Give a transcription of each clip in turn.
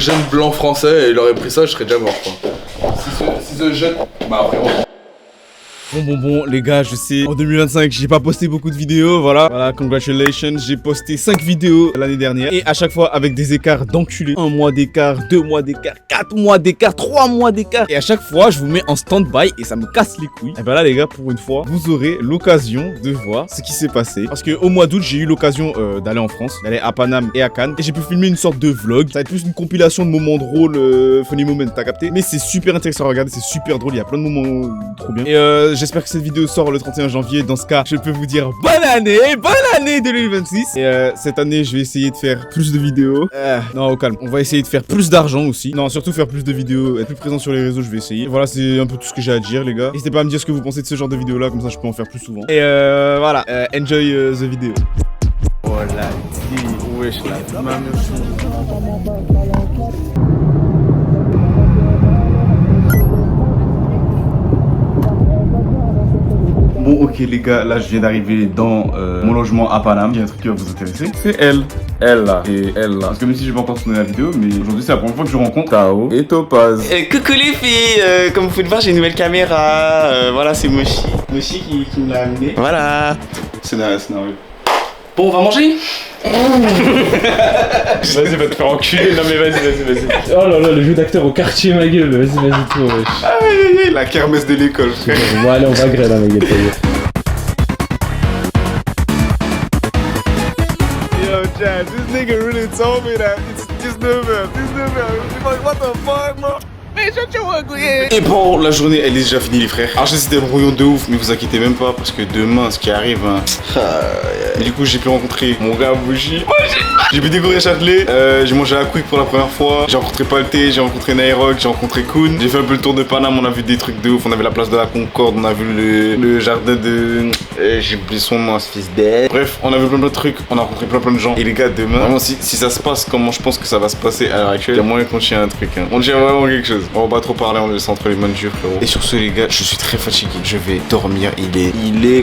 jeune blanc français et il aurait pris ça, je serais déjà mort quoi. Si ce jeune... Bah frérot. Bon, les gars, je sais, en 2025, j'ai pas posté beaucoup de vidéos, voilà, congratulations, j'ai posté 5 vidéos l'année dernière, et à chaque fois avec des écarts d'enculés, 1 mois d'écart, 2 mois d'écart, 4 mois d'écart, 3 mois d'écart, et à chaque fois, je vous mets en stand-by, et ça me casse les couilles. Et ben là, les gars, pour une fois, vous aurez l'occasion de voir ce qui s'est passé, parce que au mois d'août, j'ai eu l'occasion d'aller en France, d'aller à Paname et à Cannes, et j'ai pu filmer une sorte de vlog, ça va être plus une compilation de moments drôles, funny moments, t'as capté, mais c'est super intéressant à regarder, c'est super drôle, il y a plein de moments trop bien, et j'espère que cette vidéo sort le 31 janvier. Dans ce cas, je peux vous dire bonne année 2026. Et cette année, je vais essayer de faire plus de vidéos. Non, au calme. On va essayer de faire plus d'argent aussi. Non, surtout faire plus de vidéos, être plus présent sur les réseaux, je vais essayer. Voilà, c'est un peu tout ce que j'ai à dire, les gars. N'hésitez pas à me dire ce que vous pensez de ce genre de vidéo là, comme ça je peux en faire plus souvent. Et voilà, enjoy the video. Oh la wesh, la même chose. Bon ok les gars, là je viens d'arriver dans mon logement à Paname. Il y a un truc qui va vous intéresser, c'est elle là et elle là. Parce que même si j'ai pas encore tourné la vidéo, mais aujourd'hui c'est la première fois que je rencontre Tao et Topaz. Coucou les filles, comme vous pouvez le voir j'ai une nouvelle caméra, voilà c'est Moshi qui me l'a amené. Voilà. Scénario. Bon on va manger. Vas-y, va te faire enculer. Non mais vas-y. Oh là là, le jeu d'acteur au quartier, ma gueule. Vas-y, tout. Aïe, la kermesse de l'école, frère. Bon, allez, on va griller, ma gueule. Yo, Chad, this nigga really told me that it's this number. What the fuck, bro? Et bon, la journée elle est déjà finie les frères. Alors je sais c'était un brouillon de ouf, mais vous inquiétez même pas parce que demain ce qui arrive et du coup j'ai pu rencontrer mon gars Bougie. J'ai pu découvrir Châtelet, j'ai mangé à Quick pour la première fois. J'ai rencontré Palté, j'ai rencontré Nairok, j'ai rencontré Koun. J'ai fait un peu le tour de Paname, on a vu des trucs de ouf. On avait la place de la Concorde, on a vu le jardin de... j'ai oublié son nom, ce fils d'aide. Bref, on a vu plein de trucs, on a rencontré plein de gens. Et les gars demain, vraiment si ça se passe comment je pense que ça va se passer à l'heure actuelle, il y a moyen qu'on tient un truc hein. On tient vraiment quelque chose. On va pas trop parler, on le laisse entre les mains de Dieu frérot. Et sur ce les gars, je suis très fatigué, je vais dormir, il est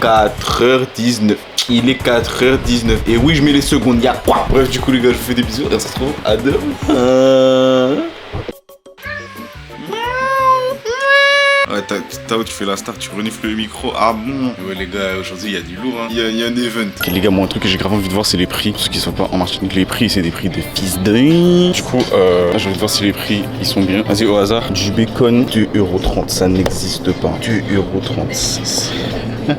4h19. Il est 4h19. Et oui je mets les secondes, y'a quoi. Bref du coup les gars, je vous fais des bisous et on se retrouve à demain. Ouais, Tao, tu fais la star, tu renifles le micro. Ah bon? Ouais, les gars, aujourd'hui, il y a du lourd, hein. Il y a un event. Ok, les gars, moi, un truc que j'ai grave envie de voir, c'est les prix. Pour ceux qui sont pas en Martinique, les prix, c'est des prix de fils de... Du coup, j'ai envie de voir si les prix, ils sont bien. Vas-y, au hasard. Du bacon, 2,30 €. Ça n'existe pas. 2,36 €.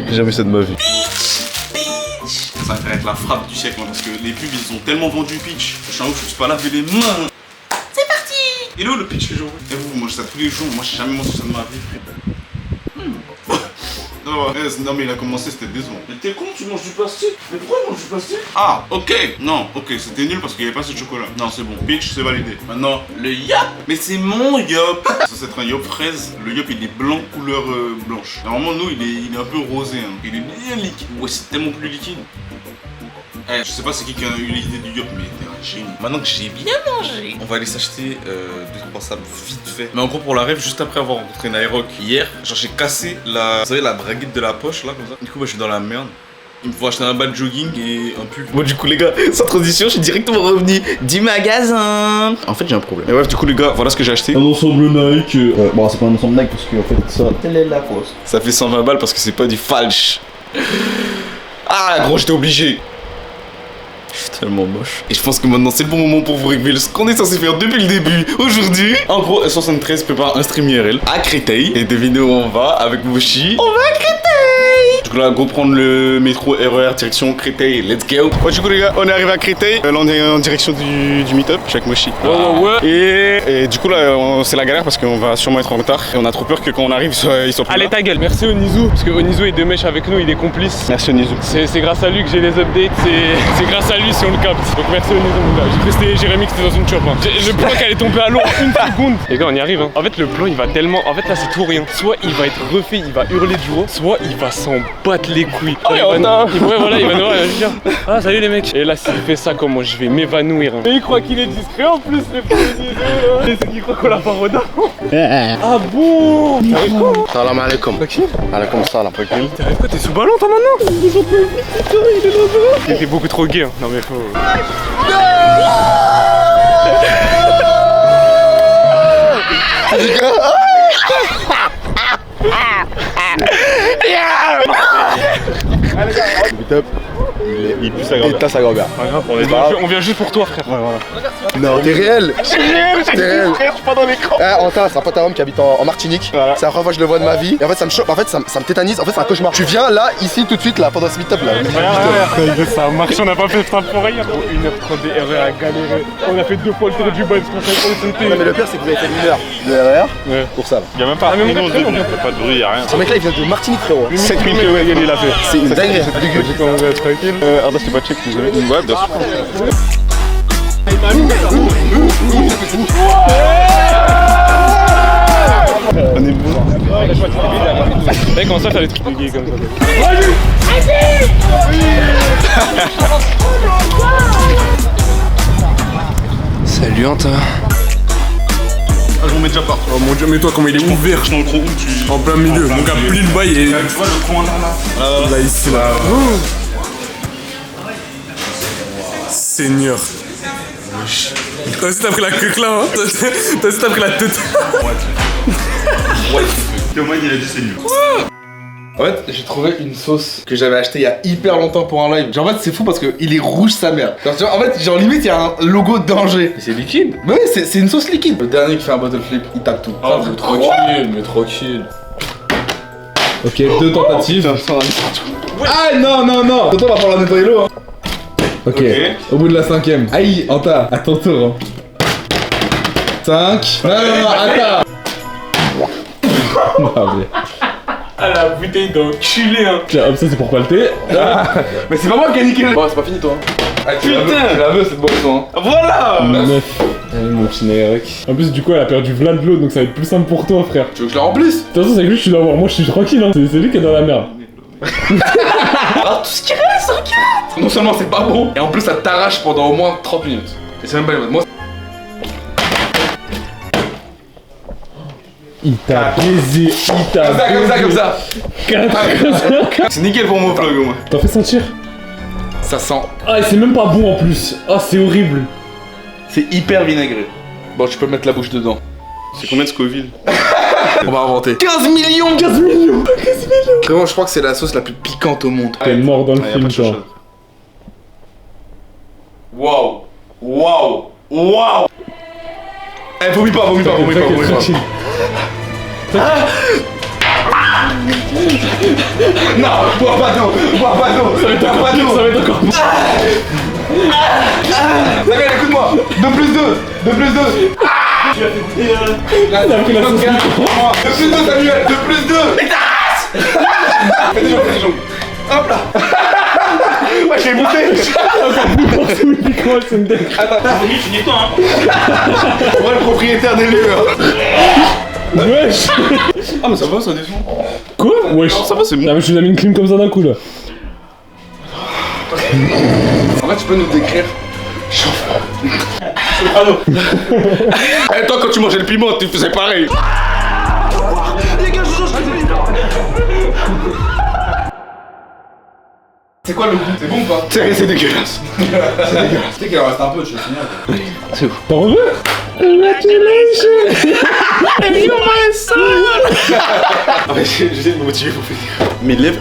J'ai jamais vu ça de ma vie. Ça va être la frappe du siècle, hein, parce que les pubs, ils ont tellement vendu pitch. Je suis suis pas lavé les mains. Et là, le pitch que je vois. Et vous mangez ça tous les jours. Moi, j'ai jamais mangé ça de ma vie, frère. Non, mais il a commencé, c'était décevant. Mais t'es con, tu manges du plastique. Mais pourquoi il mange du plastique? Ah, ok. Non, ok, c'était nul parce qu'il n'y avait pas ce chocolat. Non, c'est bon. Pitch, c'est validé. Maintenant, le yop. Mais c'est mon yop. Ça, c'est un yop fraise. Le yop, il est blanc, couleur blanche. Normalement, nous, il est un peu rosé. Hein. Il est bien liquide. Ouais, c'est tellement plus liquide. Je sais pas c'est qui a eu l'idée du yop, mais t'es un génie. Maintenant que j'ai bien mangé, on va aller s'acheter 2-3 sables vite fait. Mais en gros, pour la rêve, juste après avoir rencontré Nairok hier, genre j'ai cassé la, vous savez, la braguette de la poche là, comme ça. Du coup, je suis dans la merde. Il me faut acheter un bas de jogging et un pull. Bon, du coup, les gars, sans transition, je suis directement revenu du magasin. En fait, j'ai un problème. Et bref, du coup, les gars, voilà ce que j'ai acheté. Un ensemble Nike. Bon, c'est pas un ensemble Nike parce qu'en fait, ça, telle est la fausse. Ça fait 120 balles parce que c'est pas du falche. Ah, gros, j'étais obligé. Je suis tellement moche. Et je pense que maintenant c'est le bon moment pour vous révéler ce qu'on est censé faire depuis le début. Aujourd'hui, en gros, 73 prépare un stream IRL à Créteil. Et devinez où on va avec Moshi. On va à Créteil. Du coup là, go prendre le métro RER direction Créteil. Let's go. Bon, du coup les gars, on est arrivé à Créteil. Là on est en direction du meet-up. Je suis avec Moshi. Ouais. Et du coup là, c'est la galère parce qu'on va sûrement être en retard. Et on a trop peur que quand on arrive, ils soient plus Allez là. ta gueule. Merci Onizu. Parce que Onizu est de mèche avec nous, il est complice. Merci Onizu. C'est grâce à lui que j'ai les updates. C'est grâce à lui si on le capte. Donc merci Onizu mon gars. J'ai cru que c'était Jérémy qui était dans une chop. Hein. Le plan qu'elle est tombée à l'eau en une seconde. Les gars on y arrive hein. En fait le plan il va tellement. En fait là c'est tout rien. Soit il va être refait, il va hurler de joie. Soit il va s'en battre les couilles. Oh, il va nous voir, il va dire ah salut les mecs. Et là s'il fait ça comment je vais m'évanouir hein. Et il croit qu'il est discret en plus les Onizu. Et c'est qu'il croit qu'on l'a pas rodé. Ah bon. T'arrives quoi hein? Salam alaikum. Ok. Alaikum salam. T'arrives quoi? T'es sous ballon toi maintenant? Il était beaucoup trop gay hein. Non mais faut... Top. Il pue sa grand-mère. Sa grand-mère. On vient juste pour toi, frère. Ouais, voilà. Non, t'es réel. T'es réel. Frère, je suis pas dans l'écran. Anta, c'est un pote à homme qui habite en Martinique. Voilà. C'est la première fois que je le vois de ma vie. Et en fait, ça me choque. En fait, ça me tétanise. En fait, c'est un cauchemar. Tu viens là, ici, tout de suite, là, pendant ce meet-up là. Ouais, ça marche. On n'a pas fait le temps pour rien. 1h30 des RER à galérer. On a fait 2 fois le tour du bas. Non, mais le pire, c'est que vous avez fait 1 heure de RER pour ça. Là. Y'a même pas de bruit, y'a rien. Ce mec là, il vient de Martinique, frérot. 7000 km, il a fait. C'est une dinguerie. J'ai commencé à être tranquille. Arda, c'est pas check, désolé. Ouais, bien sûr. On est bon. Mec, comment ça, t'as des trucs de gay comme ça? Salut Anta. J'en mets déjà partout. Oh mon dieu, mais toi, comment il est ouvert Dans le gros où tu. en plein milieu. Mon gars, plie le bail et. Tu vois le coin là. Là, ici, là. Seigneur. Toi aussi, t'as pris la queue là, hein. Toi aussi, t'as pris la tête. Ouais. Comment il a dit c'est nul. En fait, j'ai trouvé une sauce que j'avais achetée il y a hyper longtemps pour un live. Genre, en fait, c'est fou parce qu'il est rouge sa mère. Genre, tu vois, en fait, genre, limite, il y a un logo danger. C'est liquide. Mais oui, c'est une sauce liquide. Le dernier qui fait un bottle flip, il tape tout. Oh, mais tranquille, mais tranquille. Ok, 2 tentatives. Ah non, non, non. Tonton va falloir nettoyer l'eau. Hein. Ok, au bout de la 5ème. Aïe, Anta, à ton tour. 5. Non, non, non, attends. Non, mais. Ah la bouteille d'enculé, hein. Tiens, hop, ça c'est pour palter. Mais c'est pas moi qui ai niqué le. Bon, c'est pas fini, toi. Ah, tu la veux cette boisson. Hein. Voilà. 9. Allez, mon petit Nérek. En plus, du coup, elle a perdu Vlad de l'eau, donc ça va être plus simple pour toi, frère. Tu veux que je la remplisse? De toute façon, c'est que lui, je suis là, moi je suis tranquille, hein. C'est lui qui est dans la merde. Alors, tout ce qui reste, regarde. Non seulement c'est pas bon, et en plus ça t'arrache pendant au moins 30 minutes. Et c'est même pas les modes. Moi, Il t'a baisé, il t'a baisé. comme ça. C'est nickel pour mon vlog au moins. T'en fais sentir? Ça sent. Ah, et c'est même pas bon en plus. Ah, c'est horrible. C'est hyper vinaigré. Bon, tu peux mettre la bouche dedans. C'est combien de Scoville? On va inventer. 15 millions. 15 millions. Vraiment, je crois que c'est la sauce la plus piquante au monde. T'es mort dans le Ah, y'a film, pas de genre. chose. Waouh. Waouh. Waouh. Eh, vomis pas. Tranquille. Non, bois pas d'eau. Ça va être encore pire, ça va être encore pire. Samuel, écoute-moi. 2 plus 2. 2 plus 2. T'as pris la sauce. 2 plus 2, Samuel. 2 plus 2. Fais des jambes. Hop là. Ouais, j'ai bouffé. C'est une dingue. Moi, le propriétaire des lieux. Wesh. Ah, mais ça va, ça descend. Quoi? Wesh. Ça va, c'est bon. Ah, mais je vous ai mis une clim comme ça d'un coup là. En fait, tu peux nous décrire. Eh, toi, quand tu mangeais le piment, tu faisais pareil. C'est quoi le goût? C'est bon ou pas? C'est dégueulasse. C'est dégueulasse. Tu sais qu'il en reste un peu, je vais finir. T'en veux? Congratulations. Ah, mais j'essaie de me motiver pour finir. Mes lèvres.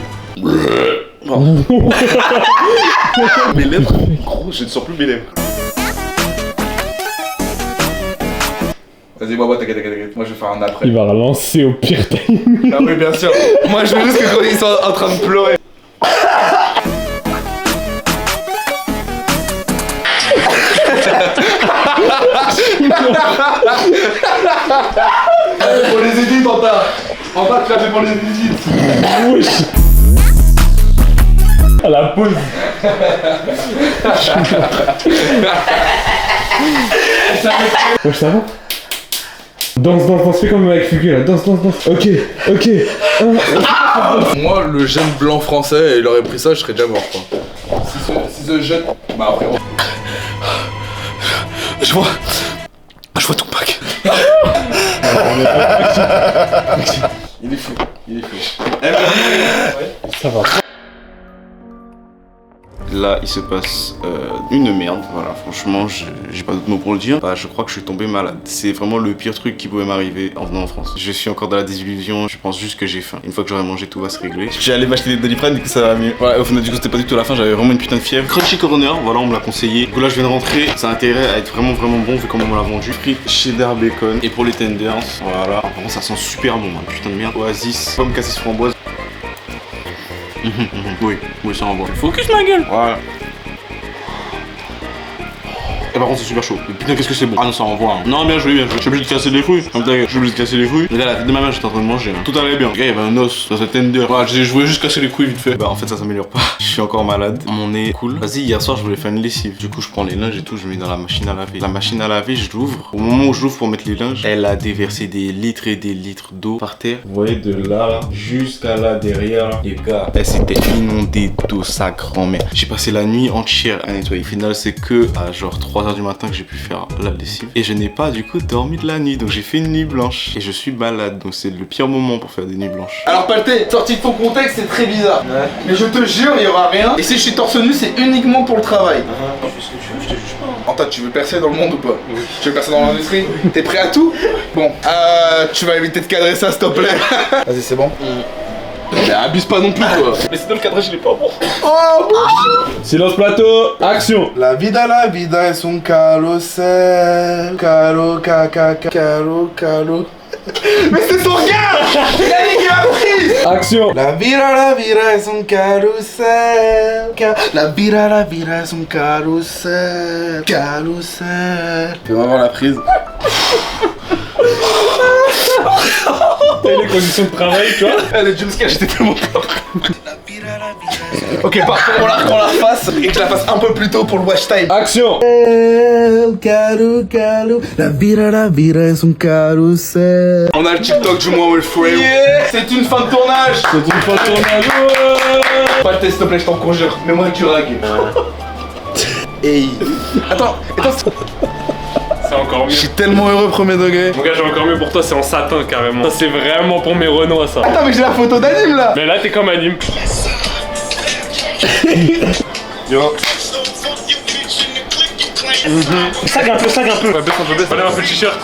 Mes lèvres, gros, je ne sors plus mes lèvres. Vas-y, bois, t'inquiète. Moi, je vais faire un après. Il va relancer au pire time. Ah oui, bien sûr. Moi, je veux juste que quand ils sont en train de pleurer. Pour les édits, Anta, tu l'as fait pour les édits. Wesh. À la pause. Wesh, ça va? Danse, fais comme avec Fugu là, danse. Ok. Moi, le jeune blanc français, il aurait pris ça, je serais déjà mort, quoi. Si ce jeune. Bah, frérot. Je vois ton pack. Il est fou. Ça va. là il se passe une merde, voilà, franchement j'ai pas d'autre mot pour le dire. Bah, je crois que je suis tombé malade. C'est vraiment le pire truc qui pouvait m'arriver en venant en France. Je suis encore dans la désillusion, je pense juste que j'ai faim. Une fois que j'aurai mangé, tout va se régler. J'ai allé m'acheter des Doliprane, du coup ça va mieux. Voilà, au final du coup c'était pas du tout la fin, j'avais vraiment une putain de fièvre. Crunchy Corner, voilà, on me l'a conseillé. Du coup là je viens de rentrer, ça a intérêt à être vraiment bon vu comment on me l'a vendu. Pris cheddar bacon et pour les tenders, voilà. Vraiment ça sent super bon, hein. Putain de merde. Oasis, pomme cassis framboise. Oui, ça envoie. Focus ma gueule. Voilà. Et par contre c'est super chaud. Mais putain qu'est-ce que c'est bon. Ah non ça envoie hein. Non bien joué. Je suis obligé de casser les fruits. Comme je suis obligé de casser les fruits. Regarde la tête de ma mère j'étais en train de manger hein. Tout allait bien. Regarde il y avait un os dans cette tender. Voilà, je voulais juste casser les couilles vite fait. Bah en fait ça s'améliore pas. Je suis encore malade. Mon nez cool. Vas-y hier soir je voulais faire une lessive. Du coup je prends les linges et tout, je mets dans la machine à laver. La machine à laver je l'ouvre. Au moment où je l'ouvre pour mettre les linges, elle a déversé des litres et des litres d'eau par terre. Vous voyez de là jusqu'à là derrière là. Les gars, elle s'était inondée d'eau sa grand-mère. J'ai passé la nuit entière à nettoyer. Au final c'est que à genre 3h du matin que j'ai pu faire la lessive. Et je n'ai pas du coup dormi de la nuit. Donc j'ai fait une nuit blanche. Et je suis malade. Donc c'est le pire moment pour faire des nuits blanches. Alors Palté, sorti de ton contexte, c'est très bizarre. Ouais. Mais je te jure, il y aura rien. Et si je suis torse nu, c'est uniquement pour le travail. Tu fais ce que tu veux, je te juge pas. Anta, tu veux percer dans le monde ou pas? Oui. Tu veux percer dans l'industrie? T'es prêt à tout? Bon, tu vas éviter de cadrer ça s'il te plaît. Vas-y, c'est bon. Mais abuse pas non plus quoi. Mais c'est dans le cadrage, il est pas bon. Oh Silence plateau, action. La vida est son carrousel. Calo. Mais c'est son regard. Il a dit qu'il a pris. Action. La vida est son carrousel. La vida est son carrousel. Fais-moi voir la prise. T'as eu les conditions de travail, tu vois. Le jumpscare, j'étais tellement fort. Ok, par contre, qu'on la refasse et que je la fasse un peu plus tôt pour le watch time. Action. La vida est son carrousel. On a le TikTok du mois, frère. C'est une fin de tournage. Palté, s'il te plaît, je t'en conjure. Mets-moi du rag. Hey. Attends. C'est encore mieux. Je suis tellement heureux, premier degré. Mon gars, j'ai encore mieux pour toi, c'est en satin carrément. Ça, c'est vraiment pour mes Renois, ça. Attends, mais j'ai la photo d'anime là. Mais là, t'es comme anime. Yo. Sag un peu. Ouais, baisse un peu, baisse. Enlève un peu le t-shirt.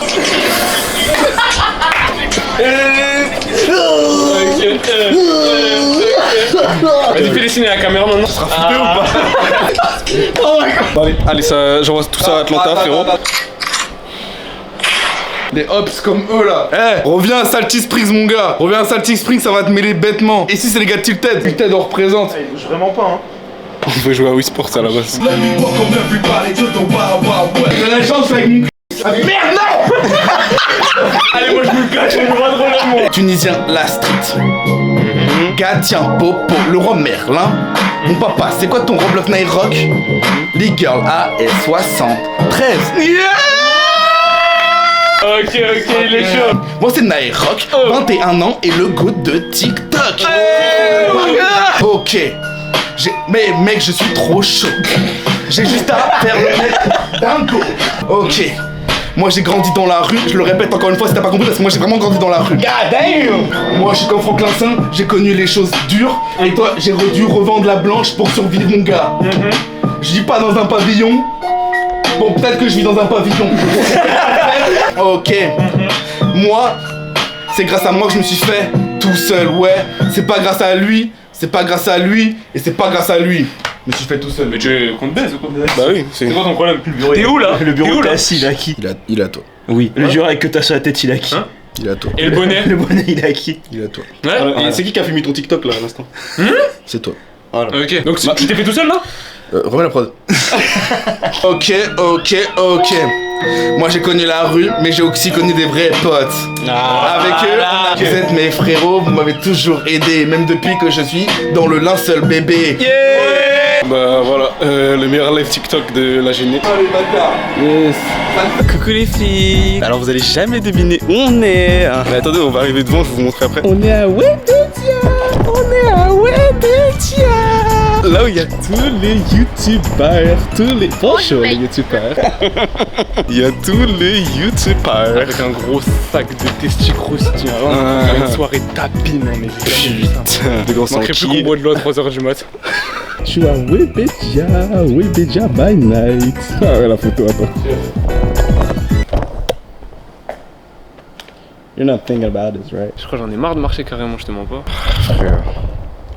Vas-y, fais les signes à la caméra maintenant. Ça sera flippé ou pas? Oh my god. Allez, j'envoie tout ça à Atlanta, frérot. Les hops comme eux là. Reviens à Salty Springs mon gars. Reviens à Salty Springs, ça va te mêler bêtement. Et si c'est les gars de Tilted, Tilted on représente. Il bouge vraiment pas, hein. On veut jouer à Wii Sports à la base. J'ai la chance avec mon merde non. Allez, moi je me cache, on me voit de relève, moi. Tunisien, la street. Gatien, Popo, le roi Merlin. Mon papa, c'est quoi ton Roblox Night Rock? Les girls AS73. Yeah. Ok, il est chaud. Moi c'est Nairok, 21 ans et le goût de TikTok. Ok. Mais mec, je suis trop chaud. J'ai juste à faire le mec dingo. Ok. Moi j'ai grandi dans la rue, je le répète encore une fois si t'as pas compris parce que moi j'ai vraiment grandi dans la rue. God damn. Moi je suis comme Franklin Saint, j'ai connu les choses dures. Et toi j'ai dû revendre la blanche pour survivre mon gars. Je vis pas dans un pavillon. Bon peut-être que je vis dans un pavillon. Ok. Moi, c'est grâce à moi que je me suis fait tout seul, ouais. C'est pas grâce à lui, c'est pas grâce à lui, et c'est pas grâce à lui. Je me suis fait tout seul. Mais tu veux qu'on te baise ou quoi? Bah oui, c'est quoi ton problème? T'es où là? Le bureau, t'es assis, il a qui? Il a toi. Oui. Le durag que t'as sur la tête, il a qui? Hein? Il a toi. Et le bonnet? Le bonnet, il a qui? Il a toi. Ouais. C'est qui a filmé ton TikTok là à l'instant? C'est toi. Voilà. Ok, donc tu t'es fait tout seul là? Remets la prod. Ok. Moi j'ai connu la rue, mais j'ai aussi connu des vrais potes. Avec eux, vous êtes mes frérots, vous m'avez toujours aidé, même depuis que je suis dans le linceul bébé. Bah voilà, le meilleur live TikTok de la journée. Allez bâtard. Yes. Coucou les filles. Alors vous allez jamais deviner où on est. Mais attendez, on va arriver devant, je vais vous montrer après. On est à Wedetia. Là où il y a tous les youtubeurs, Bonjour les youtubeurs. Il y a tous les youtubeurs. Avec un gros sac de testis croustillants. Une soirée tapine, mais putain. De gros manquerait plus qu'on boit de l'eau à 3h du mat. Tu as Webedia by night. Ah ouais, la photo, attends. You're not thinking about this, right? Je crois que j'en ai marre de marcher carrément, je te mens pas. Frère,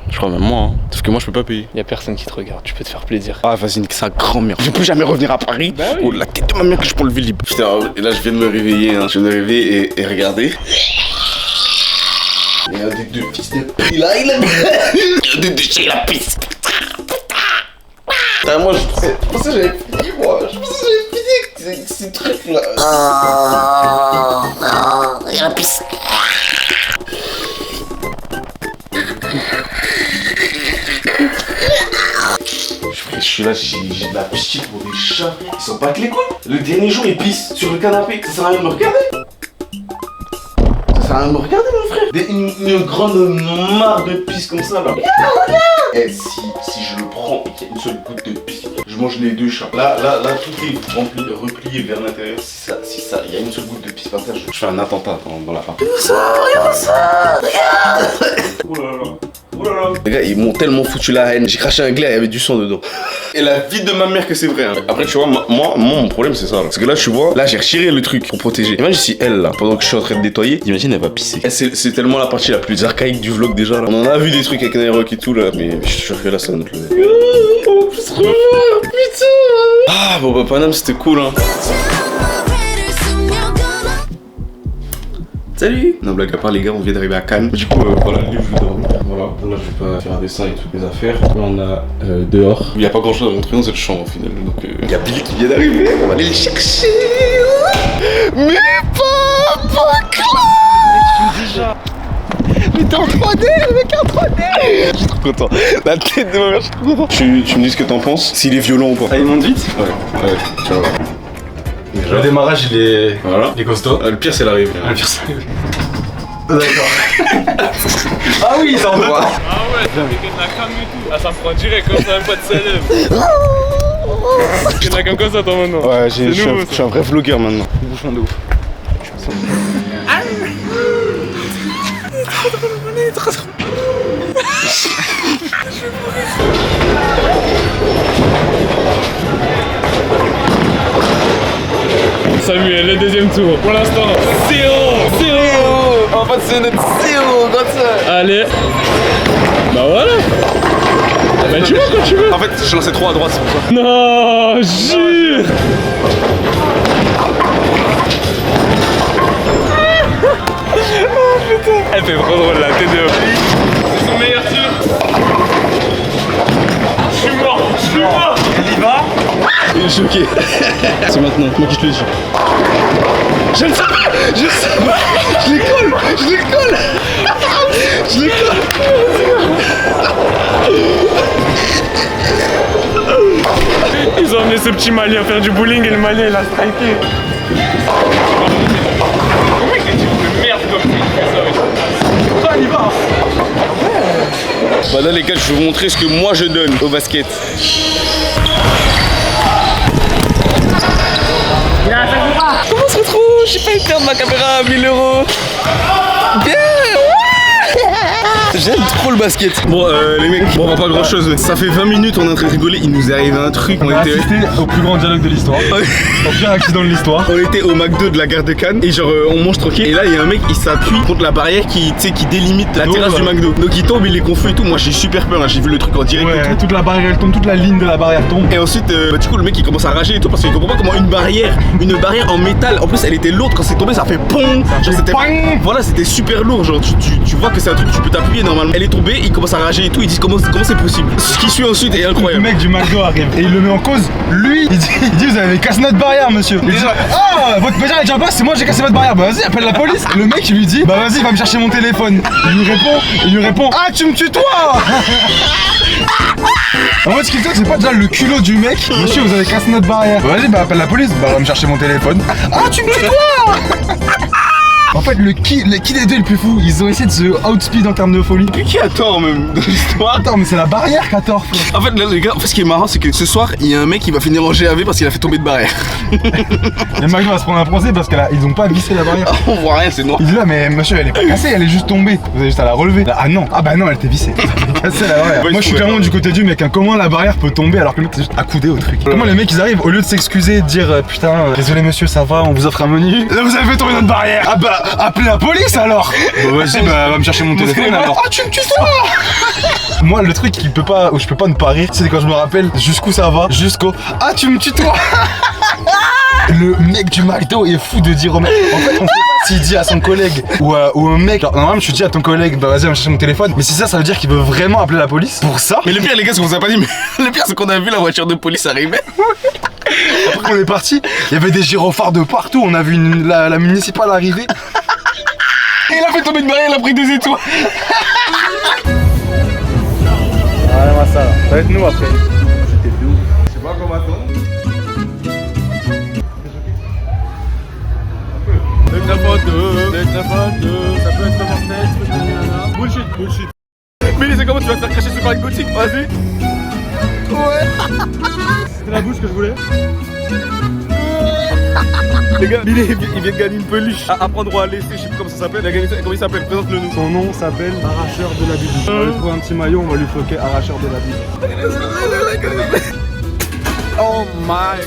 je crois même moi, hein. Sauf que moi je peux pas payer. Y'a personne qui te regarde, tu peux te faire plaisir. Ah vas-y, nique sa grand-mère. Je vais plus jamais revenir à Paris. Bah oui. Oh la tête de ma mère que je prends le Vélib. Putain, et là je viens de me réveiller, hein. Je viens de me réveiller et regardez. Il y a des deux fils de pute là, il a des déchets, la pisse. Putain, moi je pensais que j'avais fini, moi. Je pensais que j'avais fini avec ces trucs là. Il y a la pisse. Je suis là, j'ai de la pitié pour des chats. Ils sont pas que les couilles. Le dernier jour, ils pissent sur le canapé. Ça sert à rien de me regarder. Ça sert à rien de me regarder, mon frère. Une grande mare de pisse comme ça, là. Regarde. Eh, si je le prends et qu'il y a une seule goutte de pisse, je mange les deux chats. Là, tout est rempli, replié vers l'intérieur. Si ça, il y a une seule goutte de pisse par terre, je fais un attentat dans la part. Regarde ça. Oh là là. Oh là là. Les gars, ils m'ont tellement foutu la haine. J'ai craché un glaire, il y avait du sang dedans. Et la vie de ma mère que c'est vrai. Hein. Après, tu vois, moi, mon problème, c'est ça. Là. Parce que là, tu vois, là, j'ai retiré le truc pour protéger. Imagine si elle, là, pendant que je suis en train de nettoyer, imagine, elle va pisser. C'est tellement la partie la plus archaïque du vlog déjà. Là. On en a vu des trucs avec Nairok et tout, là. Mais je suis sûr que là, ça va notre lever. Oh, on se revoit, putain. Ah, bon, bah, Paname, c'était cool, hein. Salut. Non, blague à part, les gars, on vient d'arriver à Cannes. Du coup, voilà, lui, je vais dormir. Voilà, là, je vais pas faire un dessin et toutes mes affaires. Là, on a dehors. Il n'y a pas grand chose à montrer dans cette chambre au final. Donc, il y a Billy qui vient d'arriver. On va aller le chercher. Mais papa, déjà. Mais t'es en 3D, le mec est en 3D. Je suis trop content. La tête de ma mère, je suis trop content. Tu me dis ce que t'en penses, s'il est violent ou pas. Ça, il monte vite. Ouais, tu vas voir. Le démarrage, il est costaud. Le pire, c'est l'arrivée. Le pire, c'est l'arrivée. D'accord. Ah oui, ça en voit. Ah ouais, t'as fait de la cam et tout. Ah, ça me prend direct comme ça, même pas de célèbre. T'es de la cam comme ça, toi maintenant. Ouais, je suis un vrai vlogueur maintenant. Bouchon de ouf. Samuel, le deuxième tour. Pour l'instant, 0. On va passer notre 0 comme ça. Allez. Bah voilà. Bah tu vois quand tu veux. En fait, je lançais trop à droite, c'est pour ça. Non, jure. Oh putain. Elle fait trop drôle la tête de... C'est son meilleur tir. Je suis mort. Il y va. Il est choqué. C'est maintenant, moi qui te le dis. Je le savais. Je les colle. Ils ont amené ce petit malien faire du bowling et le malien il a striké. Comment il est de merde comme ça, il fait ça, wesh. Toi, il y va. Bah là les gars, je vais vous montrer ce que moi je donne au basket. Comment ça trop? J'ai pas eu perdre ma caméra à 1000 €. Bien. J'aime trop le basket. Bon les mecs, bon on va pas grand chose. Ça fait 20 minutes on est en train de rigoler. Il nous est arrivé un truc. On a assisté au plus grand dialogue de l'histoire. Au pire accident de l'histoire. On était au McDo de la gare de Cannes et genre on mange tranquille et là il y a un mec il s'appuie contre la barrière qui délimite la terrasse du McDo. Donc il tombe, il est confus et tout. Moi j'ai super peur, hein. J'ai vu le truc en direct. Ouais, toute la barrière elle tombe, toute la ligne de la barrière tombe. Et ensuite du coup le mec il commence à rager et tout parce qu'il comprend pas comment une barrière en métal, en plus elle était lourde, quand c'est tombé ça fait pong. Genre c'était voilà, c'était super lourd, genre tu vois que c'est un truc que tu peux t'appuyer normalement. Elle est tombée, il commence à rager et tout, ils disent comment c'est possible. Ce qui suit ensuite est Le incroyable. mec du McDo arrive et il le met en cause. Lui, il dit vous avez cassé notre barrière, monsieur. Il dit ah votre barrière est déjà basse, c'est moi j'ai cassé votre barrière. Bah vas-y, appelle la police. Le mec il lui dit bah vas-y, va me chercher mon téléphone. Il lui répond ah tu me tutoies. En fait ce qu'il dit c'est pas déjà le culot du mec. Monsieur vous avez cassé notre barrière. Bah vas-y, bah appelle la police. Bah va me chercher mon téléphone. Ah tu me tutoies. En fait, qui des deux est le plus fou? Ils ont essayé de se outspeed en termes de folie. Qui a tort même dans l'histoire? Attends, mais c'est la barrière qui a tort, frère. En fait, là, les gars, ce qui est marrant, c'est que ce soir, il y a un mec qui va finir en GAV parce qu'il a fait tomber de barrière. Le mec va se prendre un procès parce qu'ils ont pas vissé la barrière. On voit rien, c'est noir. Il dit là, mais monsieur, elle est pas cassée, elle est juste tombée. Vous avez juste à la relever. Là, ah non, ah bah non, elle était vissée. Elle est cassée la barrière. Ouais, Moi, je suis clairement du côté du mec. Hein. Comment la barrière peut tomber alors que le mec c'est juste accoudé au truc? Comment les mecs ils arrivent au lieu de s'excuser, de dire putain, désolé monsieur, ça va, on vous offre un menu. Là, vous avez fait tomber notre barrière. Ah bah, appelez la police alors. Bah vas-y, bah va me chercher mon téléphone alors. Ah, tu me tues toi. Moi, le truc qui peut pas, où je peux pas ne pas rire, c'est quand je me rappelle jusqu'où ça va, jusqu'au ah, tu me tues toi. Le mec du McDo est fou de dire au mec. En fait, on sait pas s'il dit à son collègue ou un mec. Alors, normalement, je dis à ton collègue, bah vas-y, va me chercher mon téléphone. Mais si ça veut dire qu'il veut vraiment appeler la police pour ça. Mais le pire, les gars, c'est qu'on vous a pas dit, mais le pire, c'est qu'on a vu la voiture de police arriver. Après, on est parti. Il y avait des gyrophares de partout. On a vu la municipale arriver. Et il a fait tomber une barrière, il a pris 2 étoiles. Allez, ça va être nous après. J'étais de ouf. Je sais pas comment attendre. 9-9-2, ça peut être mortel, bullshit. Mais c'est comment tu vas te faire cracher sur une gothique, vas-y. Ouais. C'était la bouche que je voulais. Les gars, il vient de gagner une peluche à prendre à laisser, je sais plus comment ça s'appelle. Il a gagné ça, comment il s'appelle? Présente-le nous. Son nom s'appelle Arracheur de la Bible. On va lui trouver un petit maillot, on va lui floquer Arracheur de la Bible. Oh my.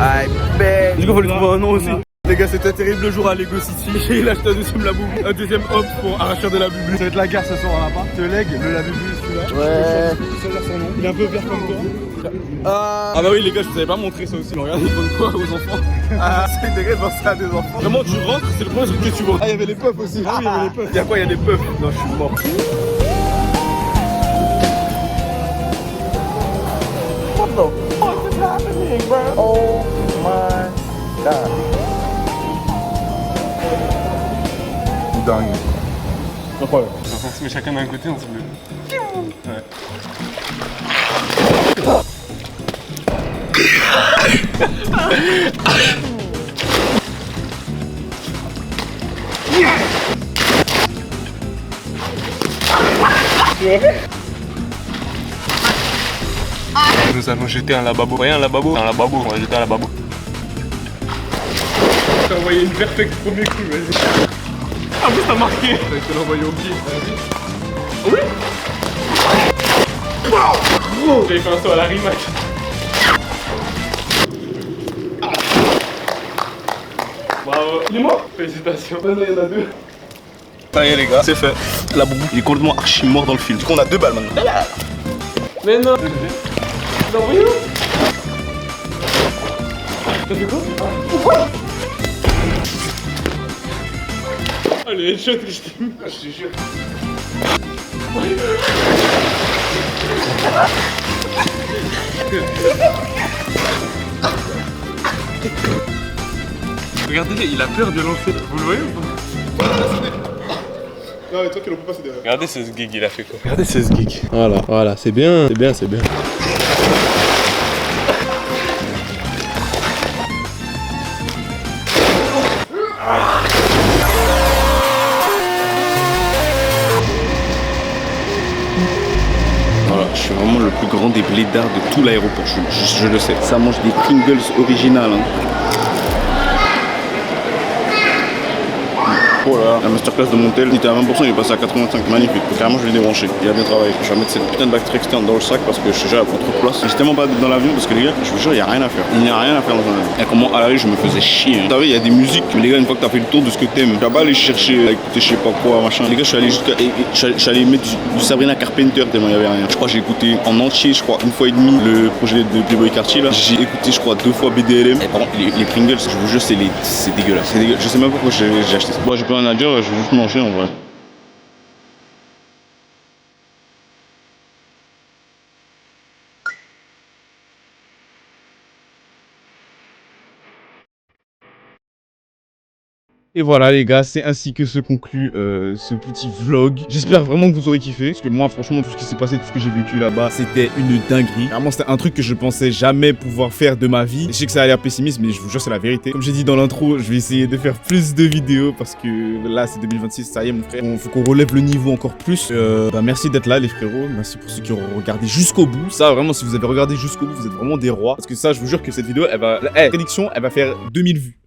I bet. Du coup, faut lui trouver un nom aussi. Les gars, c'était un terrible jour à Lego City. Il a acheté un deuxième hop pour Arracheur de la Bible. Ça va être la guerre ce soir à l'appart. Te lègue, le la Bible celui-là. Ouais. Ça veut dire son nom. Il est un peu vert comme toi. Ah bah oui les gars, je vous avais pas montré ça aussi. Regardez, ils font quoi aux enfants? Ah, c'est dégueu de voir ça à des enfants. Vraiment, tu rentres, c'est le premier truc que tu vois. Ah, il y avait les puffs aussi. Ah oui, il y avait les puffs. Y'a quoi? Y'a des puffs. Non, je suis mort. What the fuck is happening, bro? Oh my god. Dingue. Incroyable. On se met chacun d'un côté, on se met. Ouais. Nous allons jeter un lavabo. Vous voyez un lavabo? Un lavabo, on va jeter un lavabo. T'as envoyé une perfecte premier coup, vas-y. En plus t'as marqué. Je te l'envoyer au pied. Vas-y. Oui. Wow. J'avais fait un saut à la rimac. Bravo. Il est mort? Félicitations. Maintenant il y en a 2. Ça y est les gars, c'est fait. La boubou, il est complètement archi mort dans le film. Du coup on a 2 balles maintenant. Mais non. Tu l'as envoyé où? T'as fait quoi? Allez, headshot que je t'ai mis. Je te jure. Regardez, il a peur de lancer. Vous le voyez ou pas? Non mais toi qui l'on peut pas, c'est derrière. Regardez ce gig, il a fait quoi? Regardez ce geek. Voilà, c'est bien, c'est bien. Voilà, je suis vraiment le plus grand des blédards de tout l'aéroport, je le sais. Ça mange des Pringles originales. Hein. Oh là, la masterclass de Montel, il était à 20%, il est passé à 85, magnifique. Carrément, je l'ai débranché. Il a bien travaillé. Je vais mettre cette putain de batterie externe dans le sac parce que je sais déjà, elle prend trop de place. J'ai tellement pas dans l'avion parce que les gars, je vous jure, il n'y a rien à faire. Il n'y a rien à faire dans un avion. Et comment à l'arrêt, je me faisais chier. Hein. Vous savez, il y a des musiques, mais les gars, une fois que t'as fait le tour de ce que t'aimes, tu vas pas aller chercher à écouter je sais pas quoi, machin. Les gars, je suis allé jusqu'à. Je suis allé mettre du Sabrina Carpenter tellement il y avait rien. Je crois que j'ai écouté en entier, je crois, 1 fois et demi le projet de Playboy Cartier là. J'ai écouté, je crois, 2 fois BDLM. Et par contre, les Pringles, je vous jure, c'est dégueulasse. C'est dégueulasse. Je sais même pas pourquoi j'ai acheté ça. Moi, j'ai pas rien à dire, je vais juste manger en vrai. Et voilà les gars, c'est ainsi que se conclut ce petit vlog. J'espère vraiment que vous aurez kiffé. Parce que moi franchement tout ce qui s'est passé, tout ce que j'ai vécu là-bas, c'était une dinguerie. Vraiment c'était un truc que je pensais jamais pouvoir faire de ma vie. Je sais que ça a l'air pessimiste mais je vous jure c'est la vérité. Comme j'ai dit dans l'intro, je vais essayer de faire plus de vidéos. Parce que là c'est 2026, ça y est mon frère. Faut qu'on relève le niveau encore plus. Merci d'être là les frérots. Merci pour ceux qui ont regardé jusqu'au bout. Ça vraiment si vous avez regardé jusqu'au bout, vous êtes vraiment des rois. Parce que ça je vous jure que cette vidéo elle va... prédiction, elle va faire 2000 vues.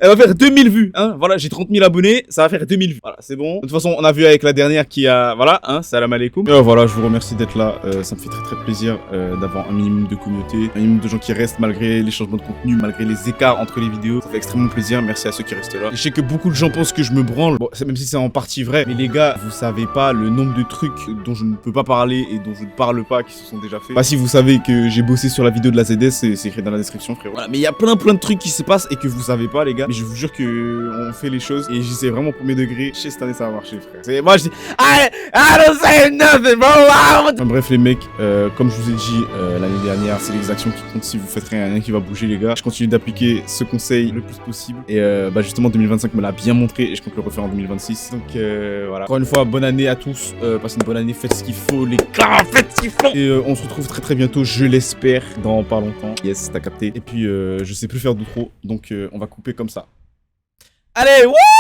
Elle va faire 2000 vues hein. Voilà, j'ai 30 000 abonnés, ça va faire 2000 vues. Voilà, c'est bon. De toute façon, on a vu avec la dernière qui a... Voilà, hein, salam alaikum. Voilà, je vous remercie d'être là. Ça me fait très plaisir d'avoir un minimum de communauté, un minimum de gens qui restent malgré les changements de contenu, malgré les écarts entre les vidéos. Ça fait extrêmement plaisir. Merci à ceux qui restent là. Et je sais que beaucoup de gens pensent que je me branle. Bon, même si c'est en partie vrai. Mais les gars, vous savez pas le nombre de trucs dont je ne peux pas parler et dont je ne parle pas qui se sont déjà faits. Bah, si vous savez que j'ai bossé sur la vidéo de la ZS, c'est écrit dans la description, frérot. Voilà, mais il y a plein de trucs qui se passent et que vous savez pas, les gars. Mais je vous jure que on fait les choses et j'essaie vraiment premier degré. Je sais cette année ça va marcher, frère. Moi je dis I don't say nothing, bro. Enfin, bref les mecs, comme je vous ai dit l'année dernière, c'est les actions qui comptent. Si vous faites rien qui va bouger les gars. Je continue d'appliquer ce conseil le plus possible. Et bah justement 2025 me l'a bien montré et je compte le refaire en 2026. Donc voilà. Encore une fois, bonne année à tous. Passez une bonne année, faites ce qu'il faut les gars, faites ce qu'il faut. Et on se retrouve très bientôt, je l'espère, dans pas longtemps. Yes, t'as capté. Et puis je sais plus faire d'outro, donc on va couper comme ça. Allez, wouh!